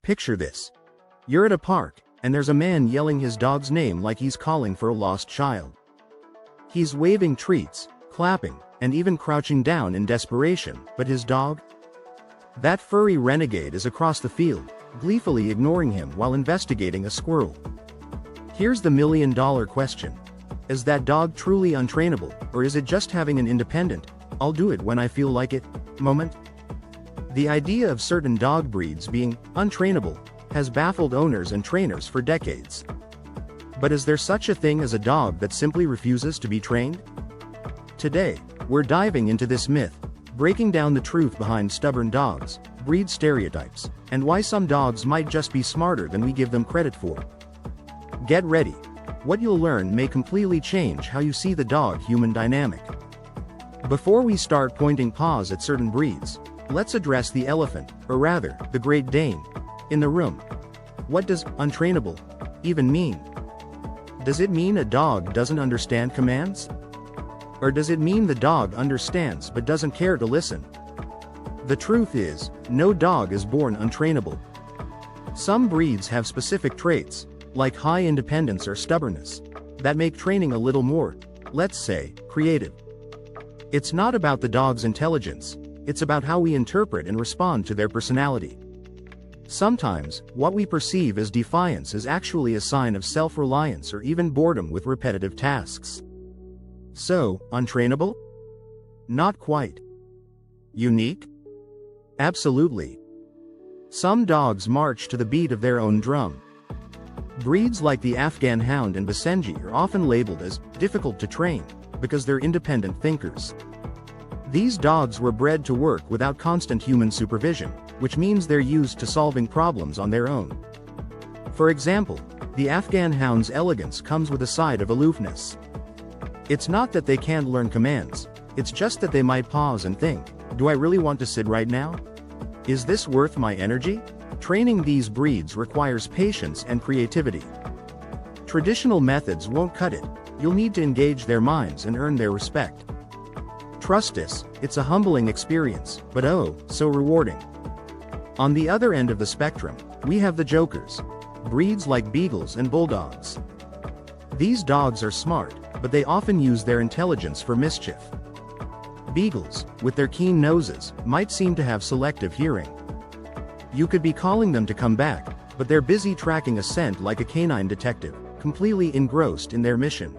Picture this. You're at a park, and there's a man yelling his dog's name like he's calling for a lost child. He's waving treats, clapping, and even crouching down in desperation, but his dog? That furry renegade is across the field, gleefully ignoring him while investigating a squirrel. Here's the million-dollar question. Is that dog truly untrainable, or is it just having an independent, "I'll do it when I feel like it" moment? The idea of certain dog breeds being untrainable has baffled owners and trainers for decades. But is there such a thing as a dog that simply refuses to be trained? Today, we're diving into this myth, breaking down the truth behind stubborn dogs, breed stereotypes, and why some dogs might just be smarter than we give them credit for. Get ready. What you'll learn may completely change how you see the dog-human dynamic. Before we start pointing paws at certain breeds, let's address the elephant, or rather, the Great Dane, in the room. What does untrainable even mean? Does it mean a dog doesn't understand commands? Or does it mean the dog understands but doesn't care to listen? The truth is, no dog is born untrainable. Some breeds have specific traits, like high independence or stubbornness, that make training a little more, let's say, creative. It's not about the dog's intelligence, it's about how we interpret and respond to their personality. Sometimes, what we perceive as defiance is actually a sign of self-reliance or even boredom with repetitive tasks. So, untrainable? Not quite. Unique? Absolutely. Some dogs march to the beat of their own drum. Breeds like the Afghan Hound and Basenji are often labeled as difficult to train because they're independent thinkers. These dogs were bred to work without constant human supervision, which means they're used to solving problems on their own. For example, the Afghan Hound's elegance comes with a side of aloofness. It's not that they can't learn commands, it's just that they might pause and think, do I really want to sit right now? Is this worth my energy? Training these breeds requires patience and creativity. Traditional methods won't cut it, you'll need to engage their minds and earn their respect. Trust us, it's a humbling experience, but oh, so rewarding. On the other end of the spectrum, we have the jokers, breeds like Beagles and Bulldogs. These dogs are smart, but they often use their intelligence for mischief. Beagles, with their keen noses, might seem to have selective hearing. You could be calling them to come back, but they're busy tracking a scent like a canine detective, completely engrossed in their mission.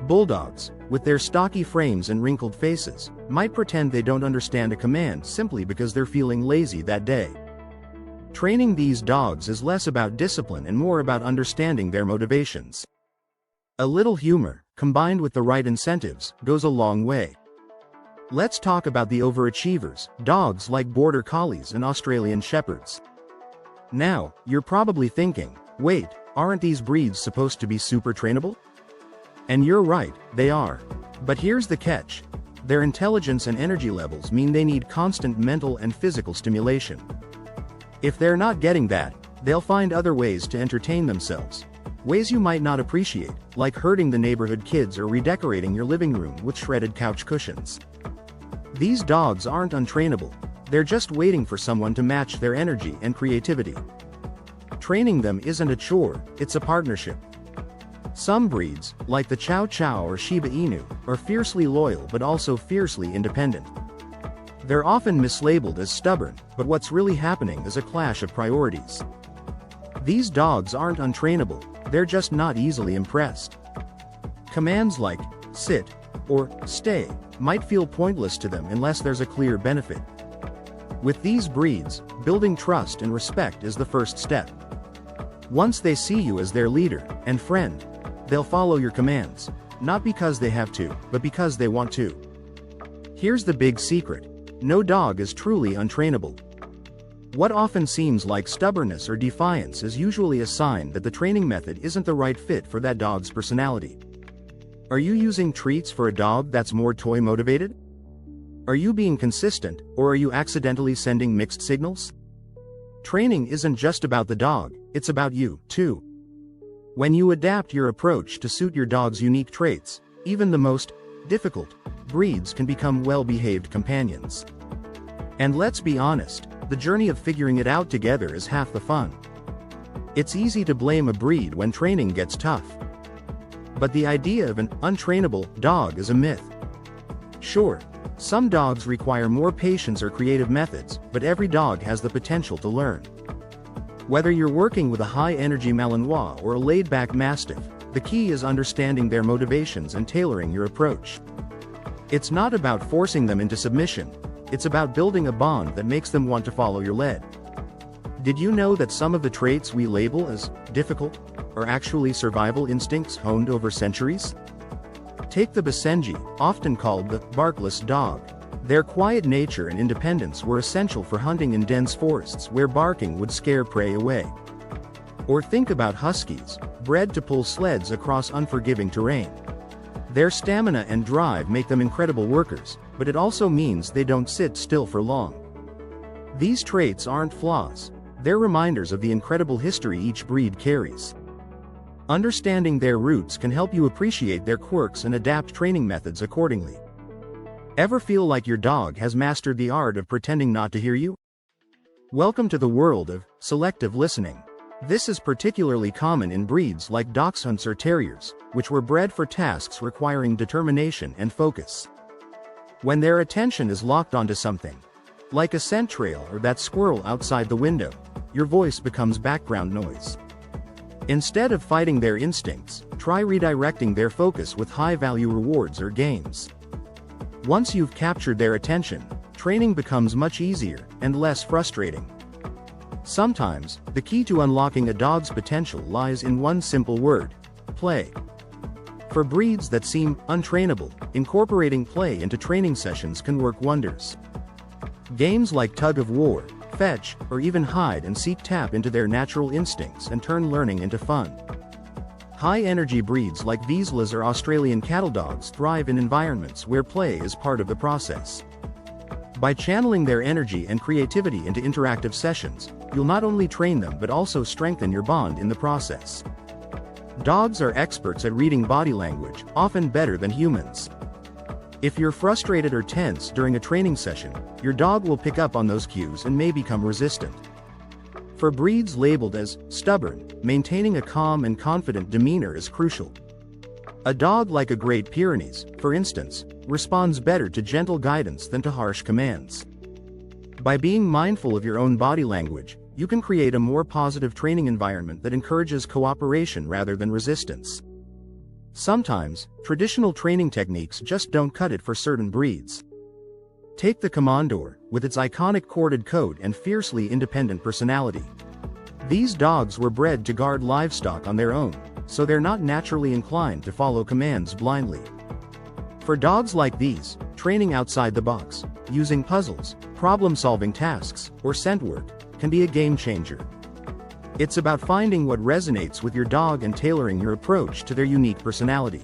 Bulldogs, with their stocky frames and wrinkled faces, might pretend they don't understand a command simply because they're feeling lazy that day. Training these dogs is less about discipline and more about understanding their motivations. A little humor, combined with the right incentives, goes a long way. Let's talk about the overachievers, dogs like Border Collies and Australian Shepherds. Now, you're probably thinking, wait, aren't these breeds supposed to be super trainable? And you're right, they are. But here's the catch. Their intelligence and energy levels mean they need constant mental and physical stimulation. If they're not getting that, they'll find other ways to entertain themselves. Ways you might not appreciate, like herding the neighborhood kids or redecorating your living room with shredded couch cushions. These dogs aren't untrainable, they're just waiting for someone to match their energy and creativity. Training them isn't a chore, it's a partnership. Some breeds, like the Chow Chow or Shiba Inu, are fiercely loyal but also fiercely independent. They're often mislabeled as stubborn, but what's really happening is a clash of priorities. These dogs aren't untrainable, they're just not easily impressed. Commands like sit or stay might feel pointless to them unless there's a clear benefit. With these breeds, building trust and respect is the first step. Once they see you as their leader and friend, they'll follow your commands, not because they have to, but because they want to. Here's the big secret. No dog is truly untrainable. What often seems like stubbornness or defiance is usually a sign that the training method isn't the right fit for that dog's personality. Are you using treats for a dog that's more toy-motivated? Are you being consistent, or are you accidentally sending mixed signals? Training isn't just about the dog, it's about you, too. When you adapt your approach to suit your dog's unique traits, even the most difficult breeds can become well-behaved companions. And let's be honest, the journey of figuring it out together is half the fun. It's easy to blame a breed when training gets tough. But the idea of an untrainable dog is a myth. Sure, some dogs require more patience or creative methods, but every dog has the potential to learn. Whether you're working with a high-energy Malinois or a laid-back Mastiff, the key is understanding their motivations and tailoring your approach. It's not about forcing them into submission, it's about building a bond that makes them want to follow your lead. Did you know that some of the traits we label as difficult are actually survival instincts honed over centuries? Take the Basenji, often called the barkless dog. Their quiet nature and independence were essential for hunting in dense forests where barking would scare prey away. Or think about huskies, bred to pull sleds across unforgiving terrain. Their stamina and drive make them incredible workers, but it also means they don't sit still for long. These traits aren't flaws, they're reminders of the incredible history each breed carries. Understanding their roots can help you appreciate their quirks and adapt training methods accordingly. Ever feel like your dog has mastered the art of pretending not to hear you? Welcome to the world of selective listening. This is particularly common in breeds like Dachshunds or Terriers, which were bred for tasks requiring determination and focus. When their attention is locked onto something, like a scent trail or that squirrel outside the window, your voice becomes background noise. Instead of fighting their instincts, try redirecting their focus with high-value rewards or games. Once you've captured their attention, training becomes much easier and less frustrating. Sometimes, the key to unlocking a dog's potential lies in one simple word: play. For breeds that seem untrainable, incorporating play into training sessions can work wonders. Games like tug of war, fetch, or even hide and seek tap into their natural instincts and turn learning into fun. High-energy breeds like Vizslas or Australian cattle dogs thrive in environments where play is part of the process. By channeling their energy and creativity into interactive sessions, you'll not only train them but also strengthen your bond in the process. Dogs are experts at reading body language, often better than humans. If you're frustrated or tense during a training session, your dog will pick up on those cues and may become resistant. For breeds labeled as stubborn, maintaining a calm and confident demeanor is crucial. A dog like a Great Pyrenees, for instance, responds better to gentle guidance than to harsh commands. By being mindful of your own body language, you can create a more positive training environment that encourages cooperation rather than resistance. Sometimes, traditional training techniques just don't cut it for certain breeds. Take the Commandor, with its iconic corded coat and fiercely independent personality. These dogs were bred to guard livestock on their own, so they're not naturally inclined to follow commands blindly. For dogs like these, training outside the box, using puzzles, problem-solving tasks, or scent work, can be a game changer. It's about finding what resonates with your dog and tailoring your approach to their unique personality.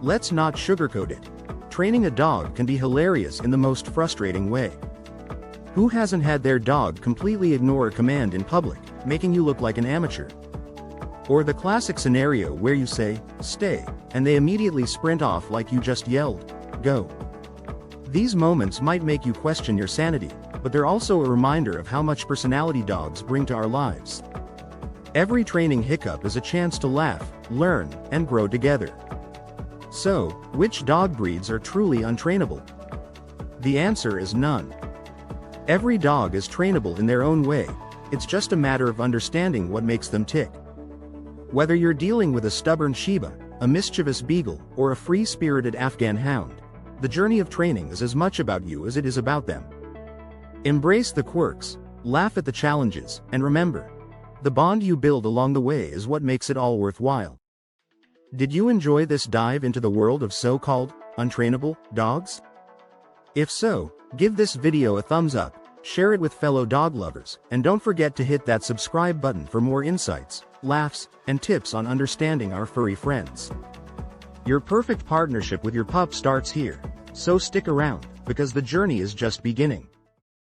Let's not sugarcoat it. Training a dog can be hilarious in the most frustrating way. Who hasn't had their dog completely ignore a command in public, making you look like an amateur? Or the classic scenario where you say, "Stay," and they immediately sprint off like you just yelled, "Go." These moments might make you question your sanity, but they're also a reminder of how much personality dogs bring to our lives. Every training hiccup is a chance to laugh, learn, and grow together. So, which dog breeds are truly untrainable? The answer is none. Every dog is trainable in their own way, it's just a matter of understanding what makes them tick. Whether you're dealing with a stubborn Shiba, a mischievous Beagle, or a free-spirited Afghan Hound, the journey of training is as much about you as it is about them. Embrace the quirks, laugh at the challenges, and remember, the bond you build along the way is what makes it all worthwhile. Did you enjoy this dive into the world of so-called untrainable dogs? If so, give this video a thumbs up, share it with fellow dog lovers, and don't forget to hit that subscribe button for more insights, laughs, and tips on understanding our furry friends. Your perfect partnership with your pup starts here, so stick around, because the journey is just beginning.